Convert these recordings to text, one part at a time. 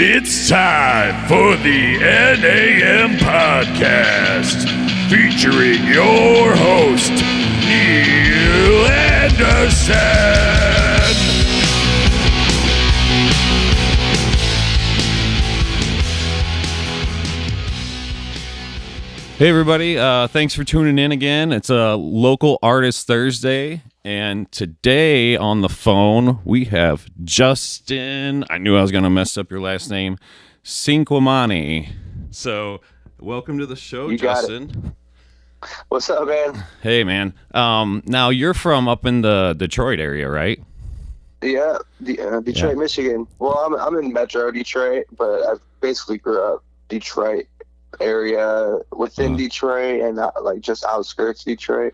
It's time for the N.A.M. podcast, featuring your host, Neil Anderson. Hey everybody, thanks for tuning in again. It's a Local Artist Thursday, and today on the phone we have Justin. I knew I was going to mess up your last name, Cinquemani. So, welcome to the show, Justin. What's up, man? Hey, man. Now you're from up in the Detroit area, right? Yeah, Detroit, Michigan. Well, I'm in Metro Detroit, but I basically grew up Detroit area within Detroit and like just outskirts Detroit.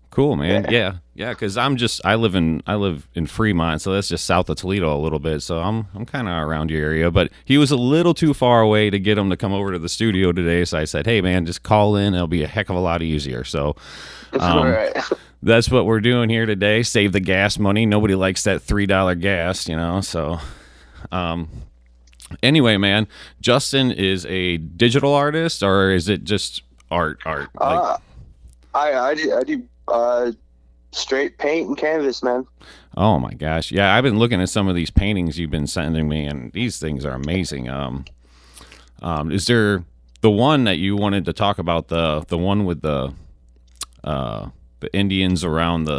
Cool, man. Yeah. Because I live in Fremont, so that's just south of Toledo a little bit. So I'm kind of around your area, but he was a little too far away to get him to come over to the studio today. So I said, hey man, just call in. It'll be a heck of a lot easier. So Right. That's what we're doing here today. Save the gas money. Nobody likes that $3 gas, So anyway, man, Justin is a digital artist, or is it just art? I do straight paint and canvas, man. Oh my gosh. Yeah, I've been looking at some of these paintings you've been sending me, and these things are amazing. Is there the one that you wanted to talk about, the one with the Indians around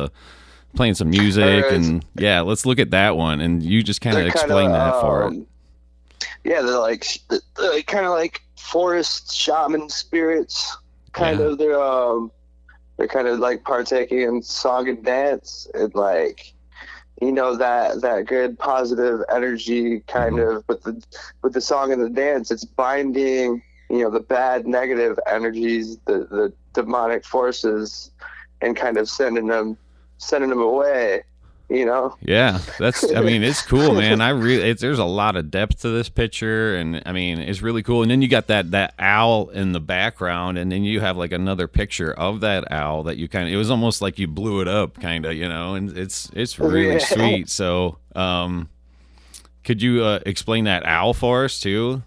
playing some music, and let's look at that one, and you just kind of explain that for it. Yeah, they're like kind of like forest shaman spirits. They're kind of like partaking in song and dance, and like that good positive energy kind of with the song and the dance. It's binding the bad negative energies, the demonic forces, and kind of sending them away. Yeah, it's cool, man. There's a lot of depth to this picture, and it's really cool. And then you got that owl in the background, and then you have like another picture of that owl that it was almost like you blew it up, and it's really sweet. So, could you explain that owl for us too?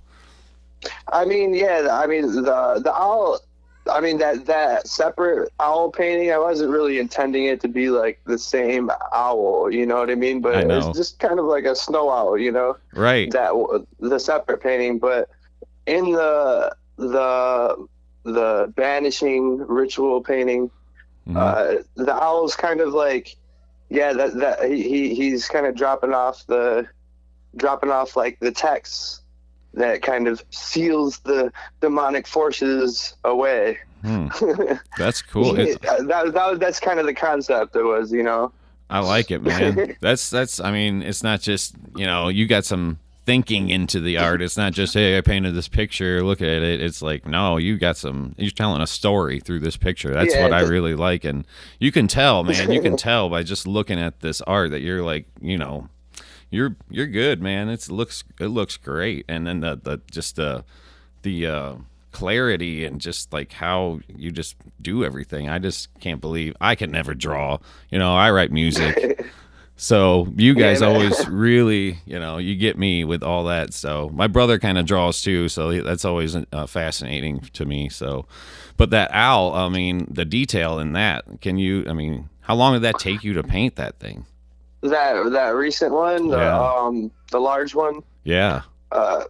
The owl. That separate owl painting, I wasn't really intending it to be like the same owl, you know what I mean? But it's just kind of like a snow owl, Right. That the separate painting, but in the banishing ritual painting, the owl's kind of like, he's kind of dropping off like the text that kind of seals the demonic forces away. That's cool. That's kind of the concept it was, I like it, man. That's it's not just, you got some thinking into the art. It's not just, hey, I painted this picture, look at it. It's like, no, you're telling a story through this picture. That's what I really like. And you can tell, man, by just looking at this art that you're like, you're good, man. It looks great, and then the clarity and just like how you just do everything. I just can't believe I can never draw. I write music, so you guys always really, you get me with all that. So my brother kind of draws too, so that's always fascinating to me. So, but that owl, the detail in that. How long did that take you to paint that thing? That recent one, the large one. Yeah. It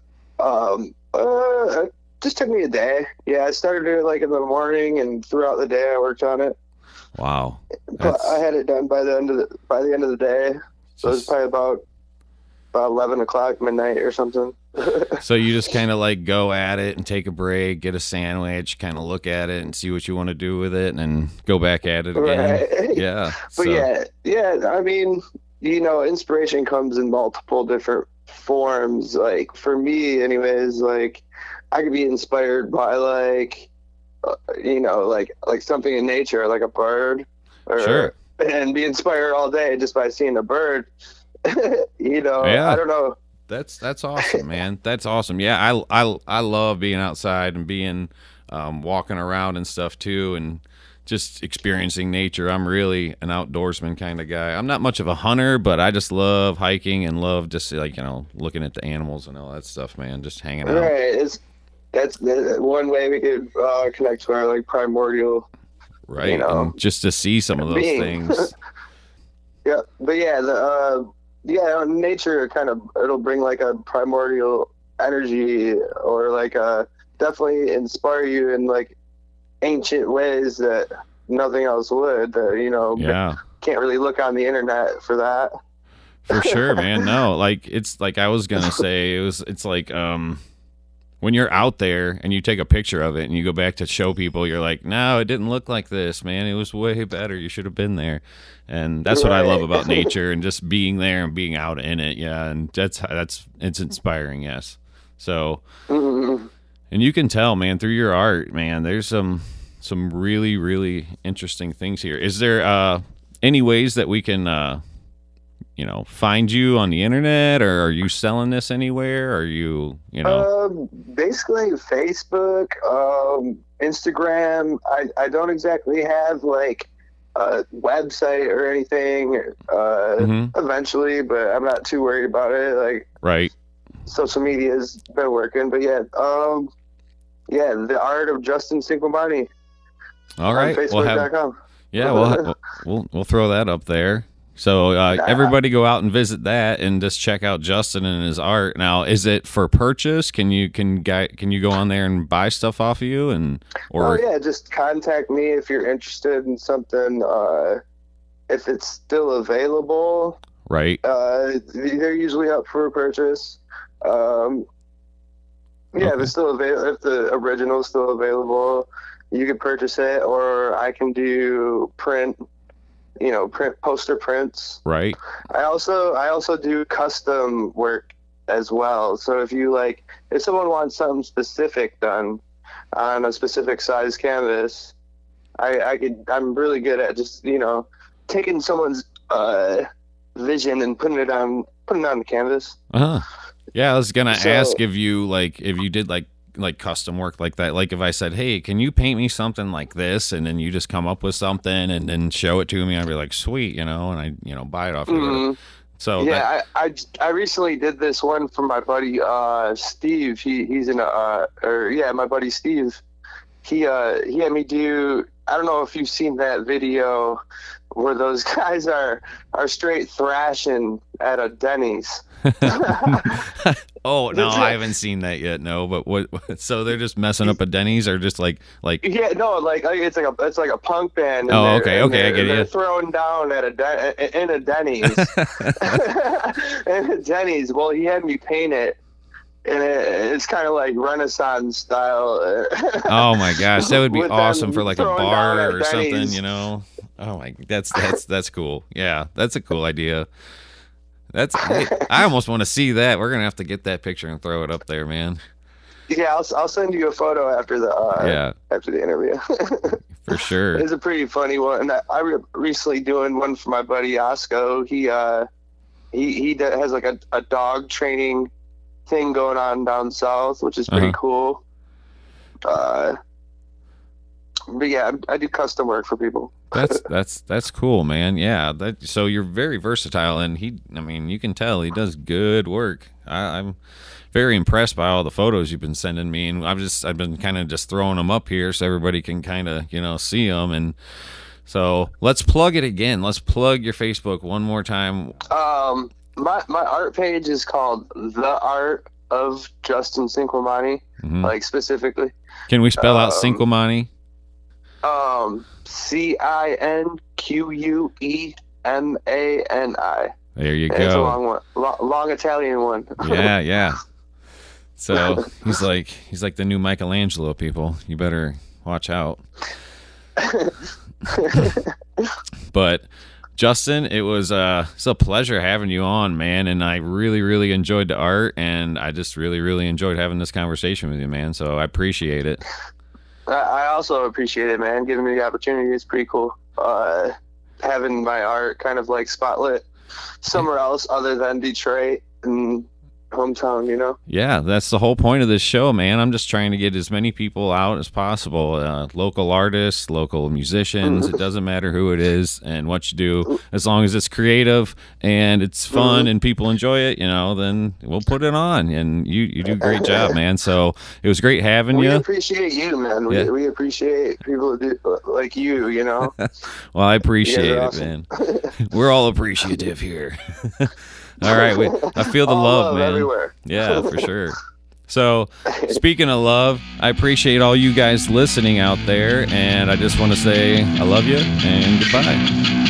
just took me a day. Yeah, I started it like in the morning, and throughout the day I worked on it. Wow. But I had it done by the end of the day. So it was probably about 11 o'clock, midnight or something. So you just kind of like go at it and take a break, get a sandwich, kind of look at it and see what you want to do with it, and then go back at it again. Right. Yeah. But inspiration comes in multiple different forms. Like for me anyways, like I could be inspired by like something in nature, like a bird, and be inspired all day just by seeing a bird. I don't know. That's awesome, man. That's awesome. Yeah, I love being outside and being walking around and stuff too, and just experiencing nature. I'm really an outdoorsman kind of guy. I'm not much of a hunter, but I just love hiking and love just like, looking at the animals and all that stuff, man. Just hanging out. Right. That's one way we could connect to our like primordial, Right. And just to see some of those things. Yeah. But yeah, nature it'll bring like a primordial energy, or like definitely inspire you in like ancient ways that nothing else would. Can't really look on the internet for that. For sure, man. No, like it's like I was gonna say, it's like when you're out there and you take a picture of it and you go back to show people, you're like, no, it didn't look like this, man. It was way better. You should have been there. And that's what I love about nature and just being there and being out in it. Yeah, and it's inspiring. Yes. So, and you can tell, man, through your art, man, there's some really, really interesting things here. Is there any ways that we can find you on the internet, or are you selling this anywhere? Are you, basically Facebook, Instagram. I don't exactly have like a website or anything, eventually, but I'm not too worried about it. Like, right. Social media's been working, but yeah, the art of Justin Cinquemani. All right. Facebook.com. We'll throw that up there. So everybody go out and visit that and just check out Justin and his art. Now, is it for purchase? Can you go on there and buy stuff off of you just contact me if you're interested in something. If it's still available, right? They're usually up for a purchase. If it's still available, if the original is still available, you can purchase it, or I can do print poster prints. Right. I also do custom work as well. So if someone wants something specific done on a specific size canvas, I'm really good at just, taking someone's vision and putting it on the canvas. Yeah, I was gonna ask if you did like custom work like that. Like if I said, hey, can you paint me something like this, and then you just come up with something and then show it to me, I'd be like, sweet, and I buy it off you. So yeah, I recently did this one for my buddy Steve. He's in my buddy Steve. He had me do, I don't know if you've seen that video where those guys are straight thrashing at a Denny's. Oh no, I haven't seen that yet. No, but what? So they're just messing up a Denny's, or just like? Yeah, no, it's like a punk band. Oh, okay, I get it. They're throwing down in a Denny's. In a Denny's. Well, he had me paint it, and it's kind of like Renaissance style. Oh my gosh, that would be awesome for like a bar or something. Oh my, that's cool. Yeah, that's a cool idea. I almost want to see that. We're gonna have to get that picture and throw it up there, man. Yeah, I'll send you a photo after the interview. For sure. It's a pretty funny one. I recently doing one for my buddy Osco. He has like a dog training thing going on down south, which is pretty cool. But yeah, I do custom work for people. That's cool, man. Yeah. So you're very versatile, and you can tell he does good work. I'm very impressed by all the photos you've been sending me, and I've been kind of just throwing them up here so everybody can kind of see them. And so let's plug it again. Let's plug your Facebook one more time. My art page is called The Art of Justin Cinquemani, like specifically. Can we spell out Cinquemani? Cinquemani. There you go. It's a long one, long Italian one. Yeah. So he's like the new Michelangelo, people. You better watch out. But Justin, it's a pleasure having you on, man, and I really, really enjoyed the art, and I just really, really enjoyed having this conversation with you, man. So I appreciate it. I also appreciate it, man. Giving me the opportunity is pretty cool. Having my art kind of like spotlit somewhere else other than Detroit, and hometown, you know? Yeah, that's the whole point of this show, man. I'm just trying to get as many people out as possible. Local artists, local musicians, it doesn't matter who it is and what you do. As long as it's creative and it's fun and people enjoy it, you know, then we'll put it on. And you do a great job, man. So it was great having We you. appreciate you, man. We appreciate people who do, like you know? Well, I appreciate it, awesome. man. We're all appreciative here. All right, I feel the love, man. Everywhere. Yeah, for sure. So, speaking of love, I appreciate all you guys listening out there, and I just want to say I love you and goodbye.